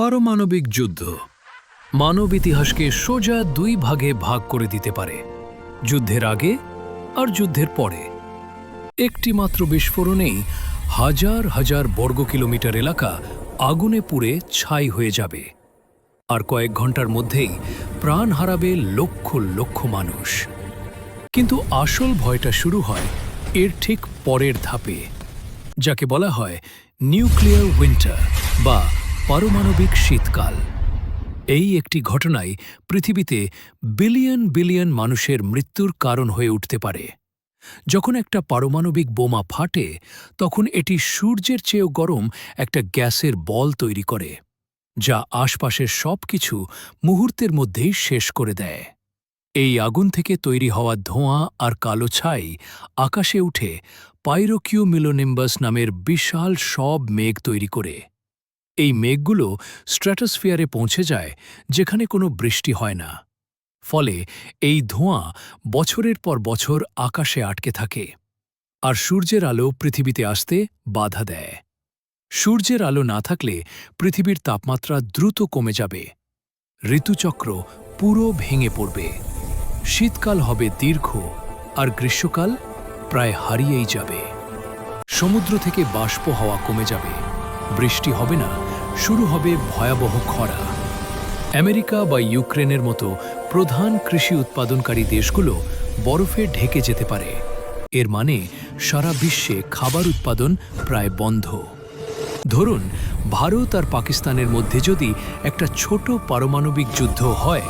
পারমাণবিক যুদ্ধ মানব ইতিহাসকে সোজা দুই ভাগে ভাগ করে দিতে পারে, যুদ্ধের আগে আর যুদ্ধের পরে। একটি মাত্র বিস্ফোরণেই হাজার হাজার বর্গ কিলোমিটার এলাকা আগুনে পুড়ে ছাই হয়ে যাবে, আর কয়েক ঘন্টার মধ্যেই প্রাণ হারাবে লক্ষ লক্ষ মানুষ। কিন্তু আসল ভয়টা শুরু হয় এর ঠিক পরের ধাপে, যাকে বলা হয় নিউক্লিয়ার উইন্টার বা পারমাণবিক শীতকাল। এই একটি ঘটনাই পৃথিবীতে বিলিয়ন বিলিয়ন মানুষের মৃত্যুর কারণ হয়ে উঠতে পারে। যখন একটা পারমাণবিক বোমা ফাটে, তখন এটি সূর্যের চেয়েও গরম একটা গ্যাসের বল তৈরি করে, যা আশপাশের সব কিছু মুহূর্তের মধ্যেই শেষ করে দেয়। এই আগুন থেকে তৈরি হওয়া ধোঁয়া আর কালো ছাই আকাশে উঠে পাইরোকিউমিলোনিম্বাস নামের বিশাল সব মেঘ তৈরি করে। এই মেঘগুলো স্ট্র্যাটোস্ফিয়ারে পৌঁছে যায়, যেখানে কোনো বৃষ্টি হয় না। ফলে এই ধোঁয়া বছরের পর বছর আকাশে আটকে থাকে, আর সূর্যের আলো পৃথিবীতে আসতে বাধা দেয়। সূর্যের আলো না থাকলে পৃথিবীর তাপমাত্রা দ্রুত কমে যাবে, ঋতুচক্র পুরো ভেঙে পড়বে, শীতকাল হবে দীর্ঘ, আর গ্রীষ্মকাল প্রায় হারিয়েই যাবে। সমুদ্র থেকে বাষ্প হওয়া কমে যাবে, বৃষ্টি হবে না, শুরু হবে ভয়াবহ খরা। আমেরিকা বা ইউক্রেনের মতো প্রধান কৃষি উৎপাদনকারী দেশগুলো বরফে ঢেকে যেতে পারে। এর মানে সারা বিশ্বে খাবার উৎপাদন প্রায় বন্ধ। ধরুন, ভারত আর পাকিস্তানের মধ্যে যদি একটা ছোট পারমাণবিক যুদ্ধ হয়,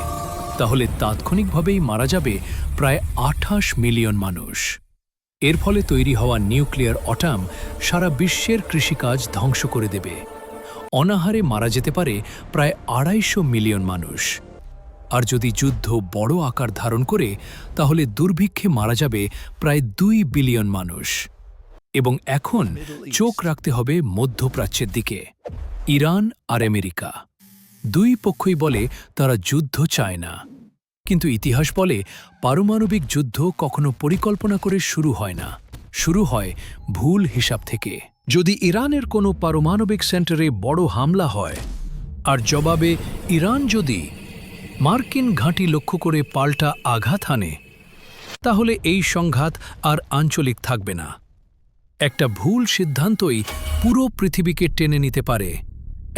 তাহলে তাৎক্ষণিকভাবেই মারা যাবে প্রায় 28 মিলিয়ন মানুষ। এর ফলে তৈরি হওয়া নিউক্লিয়ার অ্যাটম সারা বিশ্বের কৃষিকাজ ধ্বংস করে দেবে। অনাহারে মারা যেতে পারে প্রায় 250 মিলিয়ন মানুষ। আর যদি যুদ্ধ বড় আকার ধারণ করে, তাহলে দুর্ভিক্ষে মারা যাবে প্রায় 2 বিলিয়ন মানুষ। এবং এখন চোখ রাখতে হবে মধ্যপ্রাচ্যের দিকে। ইরান আর আমেরিকা দুই পক্ষই বলে তারা যুদ্ধ চায় না, কিন্তু ইতিহাস বলে পারমাণবিক যুদ্ধ কখনো পরিকল্পনা করে শুরু হয় না, শুরু হয় ভুল হিসাব থেকে। যদি ইরানের কোনো পারমাণবিক সেন্টারে বড় হামলা হয়, আর জবাবে ইরান যদি মার্কিন ঘাঁটি লক্ষ্য করে পাল্টা আঘাত হানে, তাহলে এই সংঘাত আর আঞ্চলিক থাকবে না। একটা ভুল সিদ্ধান্তই পুরো পৃথিবীকে টেনে নিতে পারে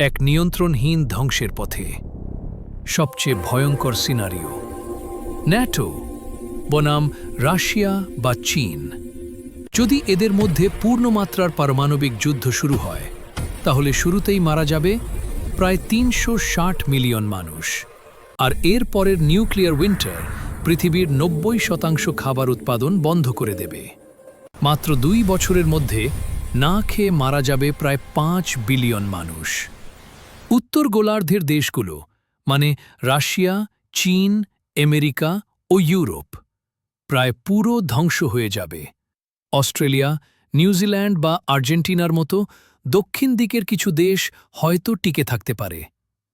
এক নিয়ন্ত্রণহীন ধ্বংসের পথে। সবচেয়ে ভয়ঙ্কর সিনারিও ন্যাটো বনাম রাশিয়া বা চীন। যদি এদের মধ্যে পূর্ণমাত্রার পারমাণবিক যুদ্ধ শুরু হয়, তাহলে শুরুতেই মারা যাবে প্রায় 360 মিলিয়ন মানুষ। আর এর পরের নিউক্লিয়ার উইন্টার পৃথিবীর 90% খাবার উৎপাদন বন্ধ করে দেবে। মাত্র 2 বছরের মধ্যে না খেয়ে মারা যাবে প্রায় 5 বিলিয়ন মানুষ। উত্তর গোলার্ধের দেশগুলো মানে রাশিয়া, চীন, আমেরিকা ও ইউরোপ প্রায় পুরো ধ্বংস হয়ে যাবে। অস্ট্রেলিয়া, নিউজিল্যান্ড বা আর্জেন্টিনার মতো দক্ষিণ দিকের কিছু দেশ হয়তো টিকে থাকতে পারে,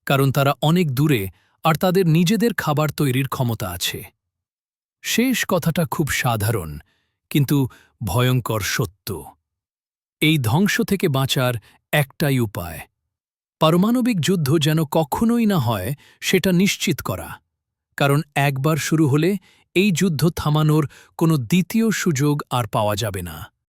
কারণ তারা অনেক দূরে আর তাদের নিজেদের খাবার তৈরির ক্ষমতা আছে। শেষ কথাটা খুব সাধারণ, কিন্তু ভয়ঙ্কর সত্য। এই ধ্বংস থেকে বাঁচার একটাই উপায়, পারমাণবিক যুদ্ধ যেন কখনোই না হয় সেটা নিশ্চিত করা। কারণ একবার শুরু হলে এই যুদ্ধ থামানোর কোনো দ্বিতীয় সুযোগ আর পাওয়া যাবে না।